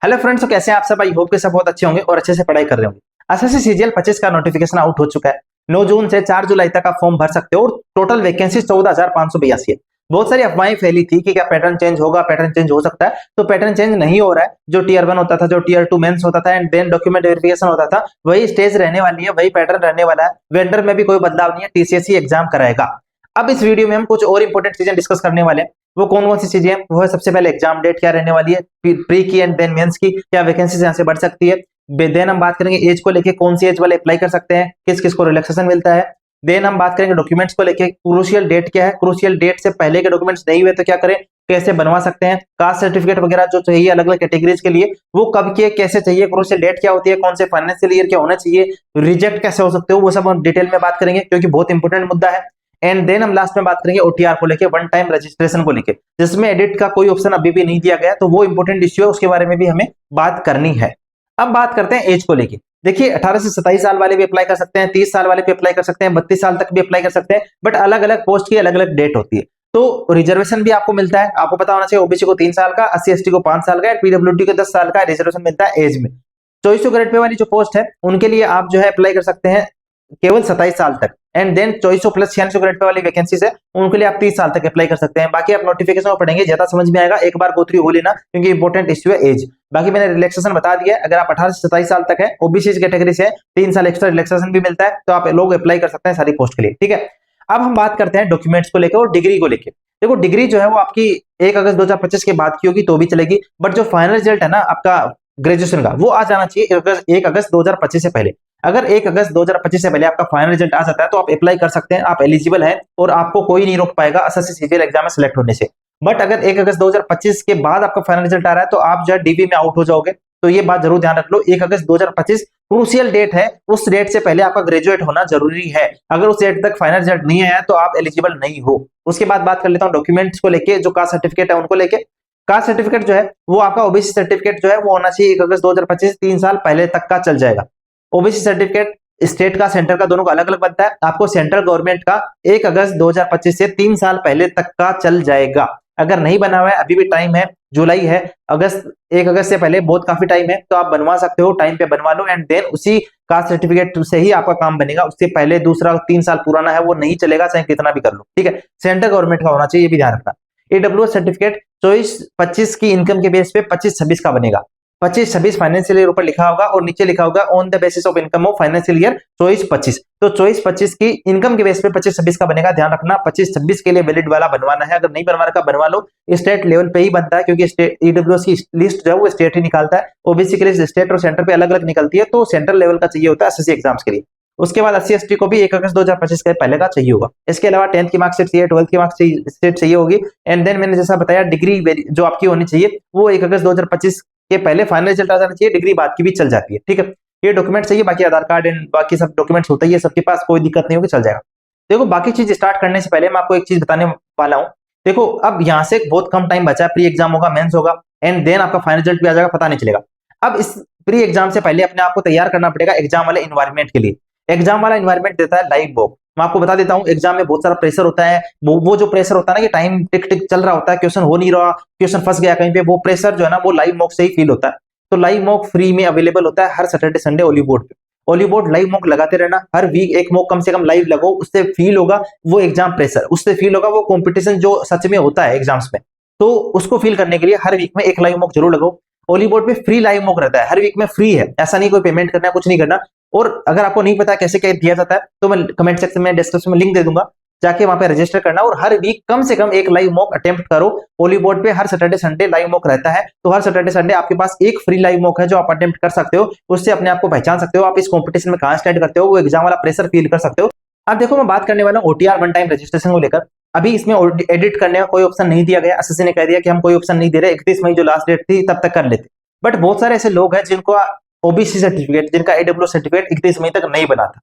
Hello friends, तो कैसे हैं आप सब। आई होप के सब बहुत अच्छे होंगे और अच्छे से पढ़ाई कर रहे होंगे। एसएससी सीजीएल 25 का नोटिफिकेशन आउट हो चुका है। 9 जून से 4 जुलाई तक आप फॉर्म भर सकते हो और टोटल वैकेंसी 14,582 है। बहुत सारी अफवाहें फैली थी कि क्या पैटर्न चेंज होगा, पैटर्न चेंज हो सकता है। तो पैटर्न चेंज नहीं हो रहा है। जो टीयर 1 होता था, जो टीयर 2 मेंस होता था एंड देन डॉक्यूमेंट वेरिफिकेशन होता था, वही स्टेज रहने वाली है, वही पैटर्न रहने वाला है। वेंडर में भी कोई बदलाव नहीं है। टीसीएससी एग्जाम कराएगा। अब इस वीडियो में हम कुछ और इंपॉर्टेंट चीजें डिस्कस करने वाले हैं। वो कौन कौन सी चीजें हैं? वो है सबसे पहले एग्जाम डेट क्या रहने वाली है, प्री की एंड देन मेंस की, क्या वैकेंसी यहाँ से बढ़ सकती है। देन हम बात करेंगे एज को लेके, कौन सी एज वाले अप्लाई कर सकते हैं, किस किस को रिलैक्सेशन मिलता है। देन हम बात करेंगे डॉक्यूमेंट्स को लेके, क्रूशियल डेट क्या है, क्रूशियल डेट से पहले के डॉक्यूमेंट्स नहीं हुए तो क्या करें, कैसे बनवा सकते हैं। कास्ट सर्टिफिकेट वगैरह जो चाहिए अलग अलग कैटेगरीज के लिए, वो कब के कैसे चाहिए, क्रूशियल डेट क्या होती है, कौन से फाइनेंशियल ईयर क्या होना चाहिए, रिजेक्ट कैसे हो सकते हो, वो सब हम डिटेल में बात करेंगे क्योंकि बहुत इंपॉर्टेंट मुद्दा है। एंड देन हम लास्ट में बात करेंगे ओटीआर को लेके, वन टाइम रजिस्ट्रेशन को लेके, जिसमें एडिट का कोई ऑप्शन अभी भी नहीं दिया गया, तो वो इंपॉर्टेंट इश्यू है, उसके बारे में भी हमें बात करनी है। अब बात करते हैं एज को लेके। देखिए 18 से 27 साल वाले भी अप्लाई कर सकते हैं, 30 साल वाले भी अप्लाई कर सकते हैं, 32 साल तक भी अप्लाई कर सकते हैं, बट अलग अलग पोस्ट की अलग अलग डेट होती है। तो रिजर्वेशन भी आपको मिलता है, आपको पता होना चाहिए। ओबीसी को 3 साल का, एससी एसटी को 5 साल का, पीडब्ल्यूडी को 10 साल का रिजर्वेशन मिलता है एज में। 2400 ग्रेड पे वाली जो पोस्ट है उनके लिए आप जो है अप्लाई कर सकते हैं केवल 27 साल तक। And then 2400 plus 96 grade pay वाली वैकेंसीज है, उनके लिए आप 30 साल तक अप्लाई कर सकते हैं। बाकी आप नोटिफिकेशन में पढ़ेंगे, ज्यादा समझ में आएगा, एक बार गो थ्रू हो लेना क्योंकि इंपॉर्टेंट इश्यू है एज। बाकी मैंने रिलैक्सेशन बता दिया है, अगर आप 18 से 27 साल तक है, ओबीसी कैटेगरी से 3 साल एक्स्ट्रा रिलैक्सेशन भी मिलता है, तो आप लोग अप्लाई कर सकते हैं सारी पोस्ट के लिए। ठीक है, अब हम बात करते हैं डॉक्यूमेंट्स को लेकर और डिग्री को लेकर। देखो डिग्री जो है वो आपकी 1 अगस्त 2025 के बाद की होगी तो भी चलेगी, बट जो फाइनल रिजल्ट है ना आपका ग्रेजुएशन का, वो आ जाना चाहिए 1 अगस्त 2025 से पहले। अगर 1 अगस्त 2025 से पहले आपका फाइनल रिजल्ट आ जाता है तो आप अप्लाई कर सकते हैं, आप एलिजिबल हैं और आपको कोई नहीं रोक पाएगा एसएससी सीजीएल एग्जाम में सिलेक्ट होने से। बट अगर 1 अगस्त 2025 के बाद आपका फाइनल रिजल्ट आ रहा है तो आप जो है डीबी में आउट हो जाओगे। तो ये बात जरूर ध्यान रख लो, 1 अगस्त 2025 क्रूशियल डेट है, उस डेट से पहले आपका ग्रेजुएट होना जरूरी है। अगर उस डेट तक फाइनल रिजल्ट नहीं आया तो आप एलिजिबल नहीं हो। उसके बाद बात कर लेता हूँ डॉक्यूमेंट्स को लेके, जो कास्ट सर्टिफिकेट है उनको लेके। कास्ट सर्टिफिकेट जो है वो आपका ओबीसी सर्टिफिकेट जो है वो होना चाहिए 1 अगस्त 2025, 3 साल पहले तक का चल जाएगा। ओबीसी सर्टिफिकेट स्टेट का सेंटर का दोनों का अलग अलग बनता है, आपको सेंट्रल गवर्नमेंट का 1 अगस्त 2025 से 3 साल पहले तक का चल जाएगा। अगर नहीं बना हुआ है, अभी भी टाइम है, जुलाई है, अगस्त 1 अगस्त से पहले बहुत काफी टाइम है, तो आप बनवा सकते हो, टाइम पे बनवा लो। एंड देन उसी कास्ट सर्टिफिकेट से ही आपका काम बनेगा, उससे पहले दूसरा 3 साल पुराना है वो नहीं चलेगा, चाहे कितना भी कर लो। ठीक है, सेंट्रल गवर्नमेंट का होना चाहिए, ये भी ध्यान रखना। ईडब्ल्यूएस सर्टिफिकेट 24-25 की इनकम के बेस पे 25-26 का बनेगा। 25-26 फाइनेंशियल ईयर ऊपर लिखा होगा और नीचे लिखा होगा on the basis of income of financial year 24-25। तो 24-25 की इनकम के बेस पे 25-26 का बनेगा, ध्यान रखना। 25-26 के लिए वैलिड वाला बनवाना है, अगर नहीं बनवा रखा बनवा लो। स्टेट लेवल पे ही बनता है क्योंकि स्टेट ईडब्ल्यूएस की लिस्ट जो है वो स्टेट ही निकालता है, ओबीसी के लिए स्टेट और सेंटर पे अलग अलग निकलती है, तो सेंट्रल लेवल का चाहिए होता है एसएससी एग्जाम्स के लिए। उसके बाद एससी एसटी को भी 1 अगस्त 2025 के पहले का चाहिए होगा। इसके अलावा 10th की मार्कशीट चाहिए, 12th की मार्कशीट चाहिए होगी। एंड देन मैंने जैसा बताया डिग्री जो आपकी होनी चाहिए वो 1 अगस्त 2025 के पहले फाइनल रिजल्ट आ जाना चाहिए, डिग्री बाद की भी चल जाती है। ठीक है, ये डॉक्यूमेंट चाहिए, बाकी आधार कार्ड एंड बाकी सब डॉक्यूमेंट्स होता है, सबके पास कोई दिक्कत नहीं होगी, चल जाएगा। देखो बाकी चीज स्टार्ट करने से पहले मैं आपको एक चीज बताने वाला हूँ। देखो अब यहाँ से बहुत कम टाइम बचा है, प्री एग्जाम होगा, मेंस होगा, एंड देन आपका फाइनल रिजल्ट भी आ जाएगा, पता नहीं चलेगा। अब इस प्री एग्जाम से पहले अपने आप को तैयार करना पड़ेगा एग्जाम वाले इन्वायरमेंट के लिए। एग्जाम वाला इन्वायरमेंट देता है लाइव मॉक। मैं आपको बता देता हूँ, एग्जाम में बहुत सारा प्रेशर होता है, वो जो प्रेशर होता है ना कि टाइम टिक टिक चल रहा होता है, क्वेश्चन हो नहीं रहा, क्वेश्चन फंस गया कहीं पे, वो प्रेशर जो है ना वो लाइव मॉक से ही फील होता है। तो लाइव मॉक फ्री में अवेलेबल होता है हर सैटरडे संडे ओलीबोर्ड पे। ओलीबोर्ड लाइव मॉक लगाते रहना, हर वीक एक मॉक कम से कम लाइव लगो, उससे फील होगा वो एग्जाम प्रेशर, उससे फील होगा वो कंपटीशन जो सच में होता है एग्जाम्स में। तो उसको फील करने के लिए हर वीक में एक लाइव मॉक जरूर लगाओ। ओलीबोर्ड पे फ्री लाइव मॉक रहता है, हर वीक में फ्री है, ऐसा नहीं कोई पेमेंट करना है, कुछ नहीं करना। और अगर आपको नहीं पता कैसे क्या दिया जाता है तो मैं कमेंट सेक्शन में डिस्क्रिप्शन में लिंक दे दूंगा, जाके वहां पे रजिस्टर करना और हर वीक कम से कम एक लाइव मॉक अटेम्प्ट करो। ओलीबोर्ड पे हर सैटरडे संडे लाइव मॉक रहता है, तो हर सैटरडे संडे आपके पास एक फ्री लाइव मॉक है जो आप अटेम्प्ट कर सकते हो, उससे अपने आप को पहचान सकते हो, आप इस कॉम्पिटिशन में कहां स्टैंड करते हो, वो एग्जाम वाला प्रेशर फील कर सकते हो। अब देखो मैं बात करने वाला हूँ ओटीआर वन टाइम रजिस्ट्रेशन को लेकर। अभी इसमें एडिट करने का कोई ऑप्शन नहीं दिया गया, एसएससी ने कह दिया कि हम कोई ऑप्शन नहीं दे रहे, 31 मई जो लास्ट डेट थी तब तक कर लेते। बट बहुत सारे ऐसे लोग हैं जिनको ओबीसी सर्टिफिकेट, जिनका एडब्ल्यू सर्टिफिकेट 31 मई तक नहीं बना था,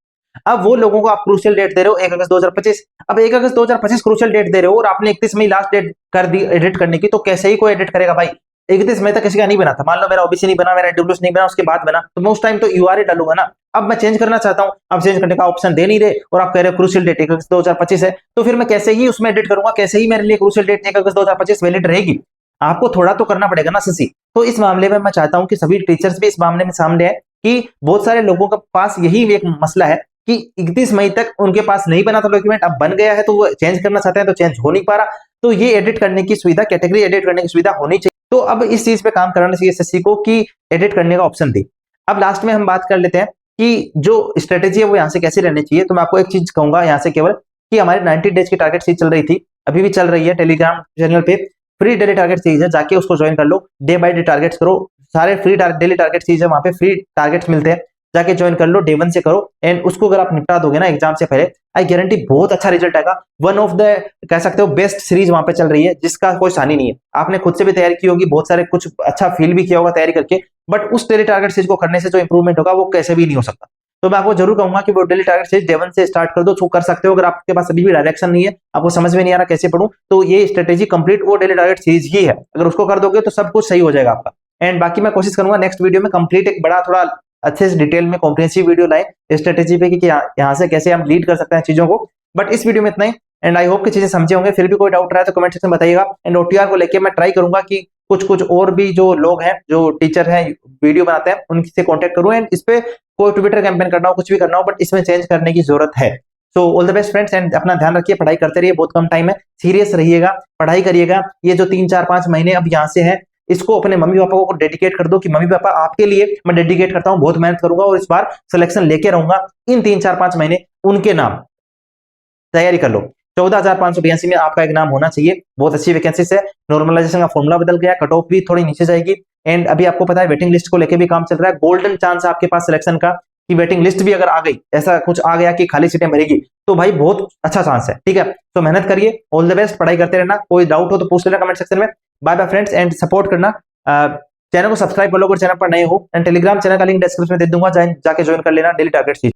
अब वो लोगों को आप क्रूशियल डेट दे रहे हो 1 अगस्त 2025। अब 1 अगस्त 2025 क्रूशियल डेट दे रहे हो और आपने 31 मई लास्ट डेट कर दी एडिट करने की, तो कैसे ही कोई एडिट करेगा भाई। 31 मई तक किसी का नहीं बना था, मान लो मेरा ओबीसी नहीं बना, मेरा एडब्ल्यू नहीं बना, उसके बाद बना, तो मैं उस टाइम तो यूआरए डालूंगा ना। अब मैं चेंज करना चाहता हूं, अब चेंज करने का ऑप्शन दे नहीं रहे और आप कह रहे हो क्रूशियल डेट 1 अगस्त 2025 है, तो फिर मैं कैसे ही उसमें एडिट करूंगा, कैसे ही मेरे लिए क्रूशियल डेट 1 अगस्त 2025 वैलिड रहेगी। आपको थोड़ा तो करना पड़ेगा ना शशि। तो इस मामले में मैं चाहता हूं कि सभी टीचर्स भी इस मामले में सामने आए कि बहुत सारे लोगों के पास यही एक मसला है कि 31 मई तक उनके पास नहीं बना था डॉक्यूमेंट, अब बन गया है तो वो चेंज करना चाहते हैं तो चेंज हो नहीं पा रहा। तो ये एडिट करने की सुविधा, कैटेगरी एडिट करने की सुविधा होनी चाहिए। तो अब इस चीज पे काम करना चाहिए एसएससी को कि एडिट करने का ऑप्शन दे। अब लास्ट में हम बात कर लेते हैं कि जो स्ट्रेटेजी है वो यहाँ से कैसे रहनी चाहिए। तो मैं आपको एक चीज कहूंगा यहाँ से केवल कि हमारी 90 डेज की टारगेट सीरीज चल रही थी, अभी भी चल रही है। टेलीग्राम चैनल पे फ्री डेली टारगेट सीरीज है, जाके उसको ज्वाइन कर लो, डे बाय डे टारगेट्स करो, सारे फ्री डेली टारगेट सीरीज है, वहां पे फ्री टारगेट्स मिलते हैं, जाके ज्वाइन कर लो, डे 1 से करो। एंड उसको अगर आप निपटा दोगे ना एग्जाम से पहले, आई गारंटी बहुत अच्छा रिजल्ट आएगा। वन ऑफ द कह सकते हो बेस्ट सीरीज वहां पे चल रही है, जिसका कोई सानी नहीं है। आपने खुद से भी तैयारी की होगी, बहुत सारे कुछ अच्छा फील भी किया होगा तैयारी करके, बट उस डेली टारगेट सीरीज को करने से जो इंप्रूवमेंट होगा वो कैसे भी नहीं हो सकता। तो मैं आपको जरूर कहूंगा कि वो डेली टारगेट सीरीज डे 1 से स्टार्ट कर दो, तो कर सकते हो। अगर आपके पास अभी भी डायरेक्शन नहीं है, आपको समझ में नहीं आ रहा कैसे पढ़ूं, तो ये स्ट्रेटेजी कंप्लीट वो डेली टारगेट सीरीज ही है। अगर उसको कर दोगे तो सब कुछ सही हो जाएगा आपका। एंड बाकी मैं कोशिश करूंगा नेक्स्ट वीडियो में कंप्लीट एक बड़ा थोड़ा अच्छे से डिटेल में कॉम्प्रिहेंसिव वीडियो लाए स्ट्रेटेजी पे कि यहाँ से कैसे हम लीड कर सकते हैं चीजों को। बट इस वीडियो में इतना ही। एंड आई होप कि चीजें समझे होंगे। फिर भी कोई डाउट रहा है तो कमेंट सेक्शन में बताइएगा। एंड ओटीआर को लेके मैं ट्राई करूंगा कि कुछ कुछ और भी जो लोग हैं, जो टीचर हैं, वीडियो बनाते हैं, उनसे कॉन्टेक्ट करूं। एंड इस पे कोई ट्विटर कैंपेन करना हो, कुछ भी करना हो, बट इसमें चेंज करने की जरूरत है। So all the best friends, and अपना ध्यान रखिए, पढ़ाई करते रहिए, बहुत कम टाइम है, सीरियस रहिएगा, पढ़ाई करिएगा। ये जो 3 4 5 महीने अब यहाँ से है, इसको अपने मम्मी पापा को डेडिकेट कर दो कि मम्मी पापा आपके लिए मैं डेडिकेट करता हूं, बहुत मेहनत करूंगा और इस बार सिलेक्शन लेके रहूंगा। इन 3 4 5 महीने उनके नाम तैयारी कर लो। 14,582 में आपका एक नाम होना चाहिए। बहुत अच्छी वैकेंसी है। नॉर्मलाइजेशन का फॉर्मूला बदल गया, कट ऑफ भी थोड़ी नीचे जाएगी। एंड अभी आपको पता है वेटिंग लिस्ट को लेके भी काम चल रहा है। गोल्डन चांस है आपके पास सिलेक्शन का कि वेटिंग लिस्ट भी अगर आ गई, ऐसा कुछ आ गया कि खाली सीटें भरेगी, तो भाई बहुत अच्छा चांस है। ठीक है, तो मेहनत करिए, ऑल द बेस्ट, पढ़ाई करते रहना। कोई डाउट हो तो पूछ लेना कमेंट सेक्शन में। Bye bye friends, and support करना। चैनल को सब्सक्राइब कर लो अगर चैनल पर नए हो। एंड टेलीग्राम चैनल का लिंक डिस्क्रिप्शन में दे दूंगा, जाके ज्वाइन कर लेना डेली टारगेट।